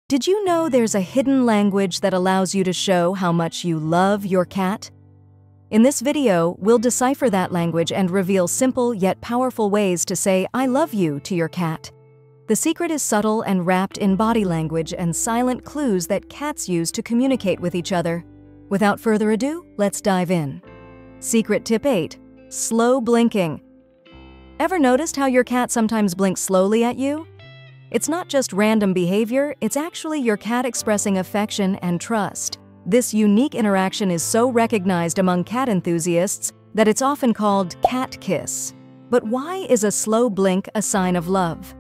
Did you know there's a hidden language that allows you to show how much you love your cat? In this video, we'll decipher that language and reveal simple yet powerful ways to say "I love you" to your cat. The secret is subtle and wrapped in body language and silent clues that cats use to communicate with each other. Without further ado, let's dive in. Secret tip 8. Slow blinking. Ever noticed how your cat sometimes blinks slowly at you? It's not just random behavior, it's actually your cat expressing affection and trust. This unique interaction is so recognized among cat enthusiasts that it's often called cat kiss. But why is a slow blink a sign of love?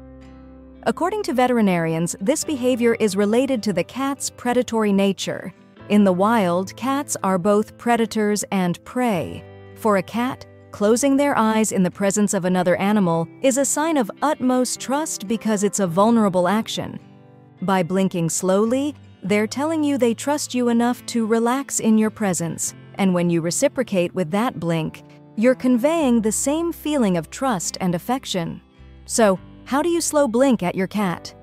According to veterinarians, this behavior is related to the cat's predatory nature. In the wild, cats are both predators and prey. For a cat, closing their eyes in the presence of another animal is a sign of utmost trust because it's a vulnerable action. By blinking slowly, they're telling you they trust you enough to relax in your presence, and when you reciprocate with that blink, you're conveying the same feeling of trust and affection. So, how do you slow blink at your cat?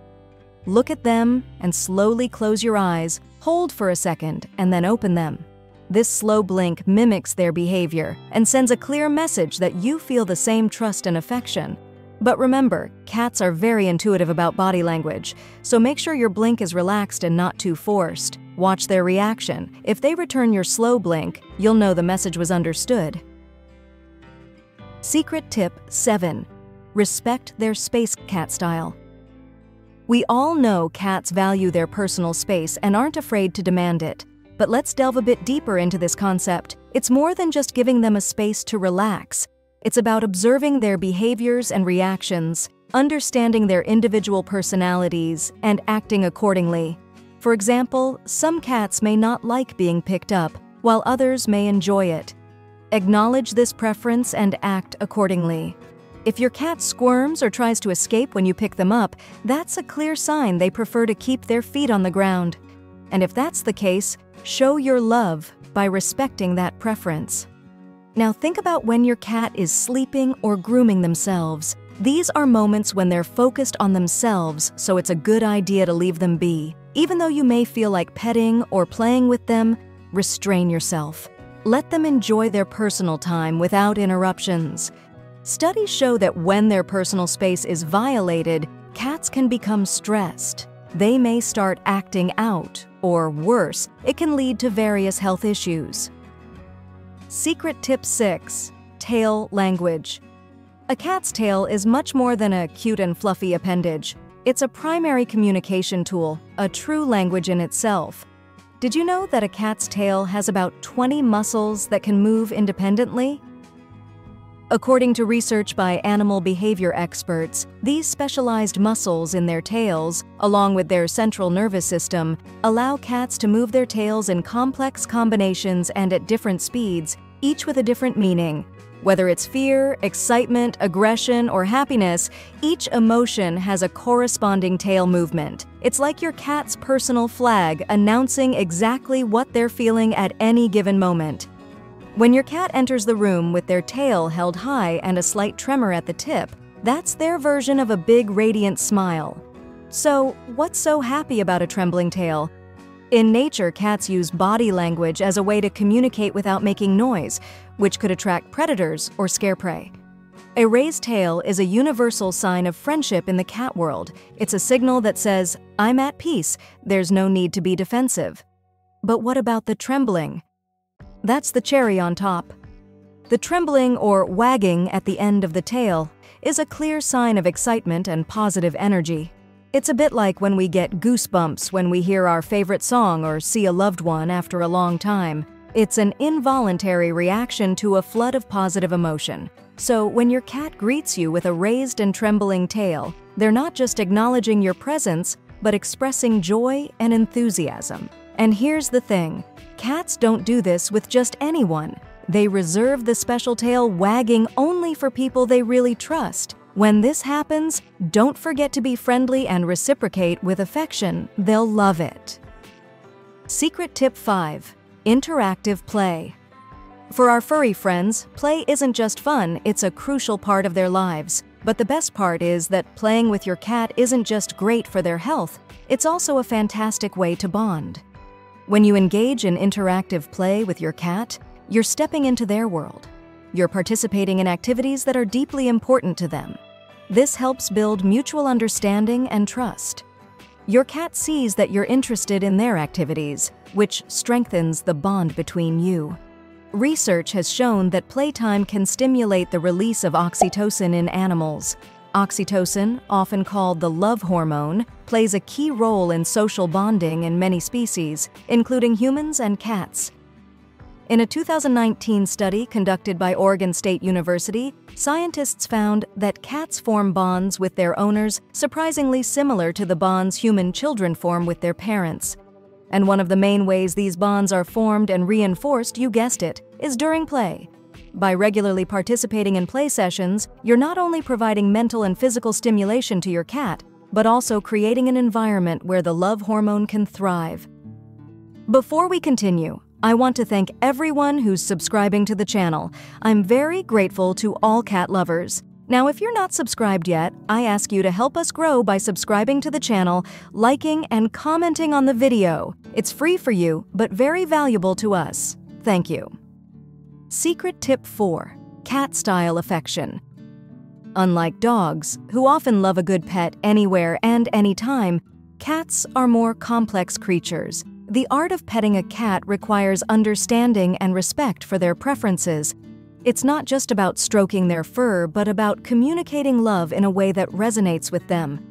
Look at them and slowly close your eyes, hold for a second, and then open them. This slow blink mimics their behavior and sends a clear message that you feel the same trust and affection. But remember, cats are very intuitive about body language, so make sure your blink is relaxed and not too forced. Watch their reaction. If they return your slow blink, you'll know the message was understood. Secret tip 7. Respect their space cat style. We all know cats value their personal space and aren't afraid to demand it. But let's delve a bit deeper into this concept. It's more than just giving them a space to relax. It's about observing their behaviors and reactions, understanding their individual personalities, and acting accordingly. For example, some cats may not like being picked up, while others may enjoy it. Acknowledge this preference and act accordingly. If your cat squirms or tries to escape when you pick them up, that's a clear sign they prefer to keep their feet on the ground. And if that's the case, show your love by respecting that preference. Now think about when your cat is sleeping or grooming themselves. These are moments when they're focused on themselves, so it's a good idea to leave them be. Even though you may feel like petting or playing with them, restrain yourself. Let them enjoy their personal time without interruptions. Studies show that when their personal space is violated, cats can become stressed. They may start acting out, or worse, it can lead to various health issues. Secret tip 6. Tail language. A cat's tail is much more than a cute and fluffy appendage. It's a primary communication tool, a true language in itself. Did you know that a cat's tail has about 20 muscles that can move independently? According to research by animal behavior experts, these specialized muscles in their tails, along with their central nervous system, allow cats to move their tails in complex combinations and at different speeds, each with a different meaning. Whether it's fear, excitement, aggression, or happiness, each emotion has a corresponding tail movement. It's like your cat's personal flag announcing exactly what they're feeling at any given moment. When your cat enters the room with their tail held high and a slight tremor at the tip, that's their version of a big radiant smile. So, what's so happy about a trembling tail? In nature, cats use body language as a way to communicate without making noise, which could attract predators or scare prey. A raised tail is a universal sign of friendship in the cat world. It's a signal that says, "I'm at peace, there's no need to be defensive." But what about the trembling? That's the cherry on top. The trembling or wagging at the end of the tail is a clear sign of excitement and positive energy. It's a bit like when we get goosebumps when we hear our favorite song or see a loved one after a long time. It's an involuntary reaction to a flood of positive emotion. So when your cat greets you with a raised and trembling tail, they're not just acknowledging your presence, but expressing joy and enthusiasm. And here's the thing. Cats don't do this with just anyone. They reserve the special tail wagging only for people they really trust. When this happens, don't forget to be friendly and reciprocate with affection. They'll love it. Secret tip 5. Interactive play. For our furry friends, play isn't just fun, it's a crucial part of their lives. But the best part is that playing with your cat isn't just great for their health, it's also a fantastic way to bond. When you engage in interactive play with your cat, you're stepping into their world. You're participating in activities that are deeply important to them. This helps build mutual understanding and trust. Your cat sees that you're interested in their activities, which strengthens the bond between you. Research has shown that playtime can stimulate the release of oxytocin in animals. Oxytocin, often called the love hormone, plays a key role in social bonding in many species, including humans and cats. In a 2019 study conducted by Oregon State University, scientists found that cats form bonds with their owners surprisingly similar to the bonds human children form with their parents. And one of the main ways these bonds are formed and reinforced, you guessed it, is during play. By regularly participating in play sessions, you're not only providing mental and physical stimulation to your cat, but also creating an environment where the love hormone can thrive. Before we continue, I want to thank everyone who's subscribing to the channel. I'm very grateful to all cat lovers. Now, if you're not subscribed yet, I ask you to help us grow by subscribing to the channel, liking, and commenting on the video. It's free for you, but very valuable to us. Thank you. Secret tip 4: cat-style affection. Unlike dogs, who often love a good pet anywhere and anytime, cats are more complex creatures. The art of petting a cat requires understanding and respect for their preferences. It's not just about stroking their fur, but about communicating love in a way that resonates with them.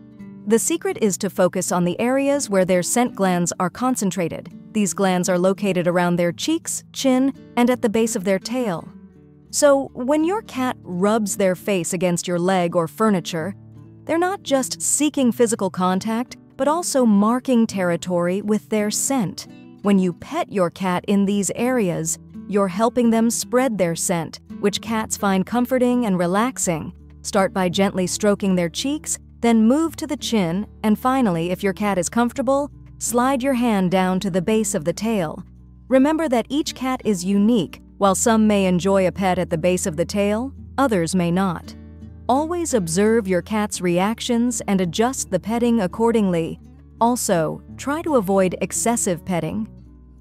The secret is to focus on the areas where their scent glands are concentrated. These glands are located around their cheeks, chin, and at the base of their tail. So, when your cat rubs their face against your leg or furniture, they're not just seeking physical contact, but also marking territory with their scent. When you pet your cat in these areas, you're helping them spread their scent, which cats find comforting and relaxing. Start by gently stroking their cheeks, then move to the chin, and finally, if your cat is comfortable, slide your hand down to the base of the tail. Remember that each cat is unique. While some may enjoy a pet at the base of the tail, others may not. Always observe your cat's reactions and adjust the petting accordingly. Also, try to avoid excessive petting.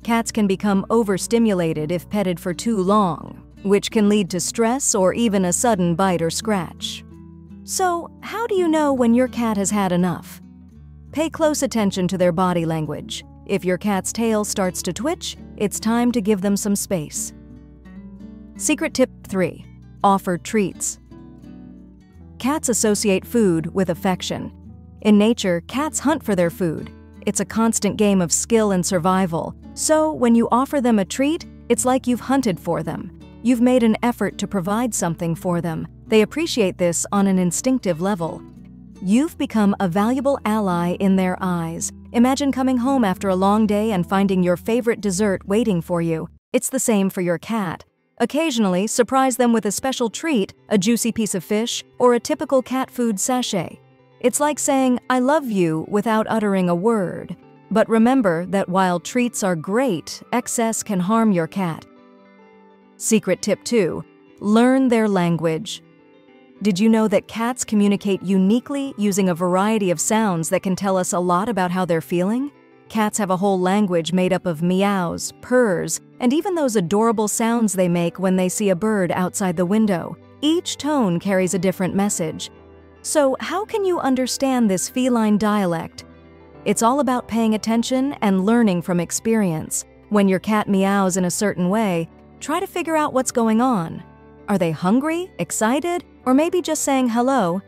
Cats can become overstimulated if petted for too long, which can lead to stress or even a sudden bite or scratch. So, how do you know when your cat has had enough? Pay close attention to their body language. If your cat's tail starts to twitch, it's time to give them some space. Secret tip 3: offer treats. Cats associate food with affection. In nature, cats hunt for their food. It's a constant game of skill and survival. So, when you offer them a treat, it's like you've hunted for them. You've made an effort to provide something for them. They appreciate this on an instinctive level. You've become a valuable ally in their eyes. Imagine coming home after a long day and finding your favorite dessert waiting for you. It's the same for your cat. Occasionally, surprise them with a special treat, a juicy piece of fish, or a typical cat food sachet. It's like saying, "I love you," without uttering a word. But remember that while treats are great, excess can harm your cat. Secret tip 2: learn their language. Did you know that cats communicate uniquely using a variety of sounds that can tell us a lot about how they're feeling? Cats have a whole language made up of meows, purrs, and even those adorable sounds they make when they see a bird outside the window. Each tone carries a different message. So, how can you understand this feline dialect? It's all about paying attention and learning from experience. When your cat meows in a certain way, try to figure out what's going on. Are they hungry, excited, or maybe just saying hello?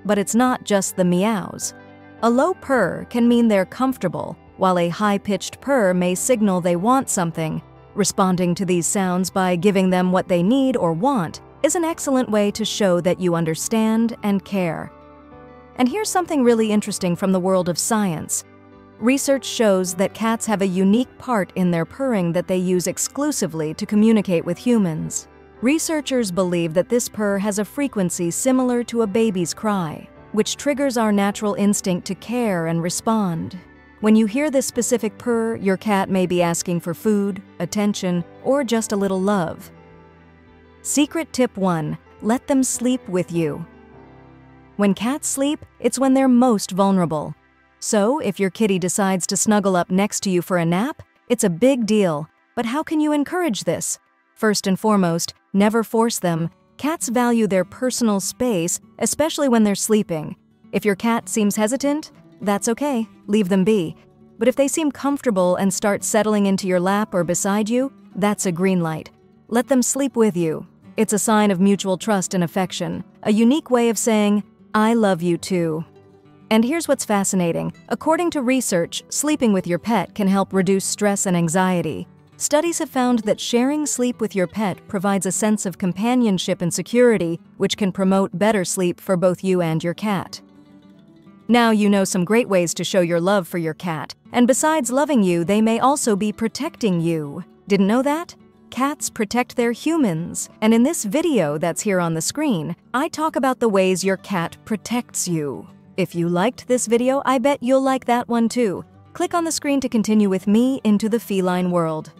But it's not just the meows. A low purr can mean they're comfortable, while a high-pitched purr may signal they want something. Responding to these sounds by giving them what they need or want is an excellent way to show that you understand and care. And here's something really interesting from the world of science. Research shows that cats have a unique part in their purring that they use exclusively to communicate with humans. Researchers believe that this purr has a frequency similar to a baby's cry, which triggers our natural instinct to care and respond. When you hear this specific purr, your cat may be asking for food, attention, or just a little love. Secret tip 1: let them sleep with you. When cats sleep, it's when they're most vulnerable. So, if your kitty decides to snuggle up next to you for a nap, it's a big deal. But how can you encourage this? First and foremost, never force them. Cats value their personal space, especially when they're sleeping. If your cat seems hesitant, that's okay, leave them be. But if they seem comfortable and start settling into your lap or beside you, that's a green light. Let them sleep with you. It's a sign of mutual trust and affection, a unique way of saying, "I love you too." And here's what's fascinating. According to research, sleeping with your pet can help reduce stress and anxiety. Studies have found that sharing sleep with your pet provides a sense of companionship and security, which can promote better sleep for both you and your cat. Now you know some great ways to show your love for your cat, and besides loving you, they may also be protecting you. Didn't know that? Cats protect their humans, and in this video that's here on the screen, I talk about the ways your cat protects you. If you liked this video, I bet you'll like that one too. Click on the screen to continue with me into the feline world.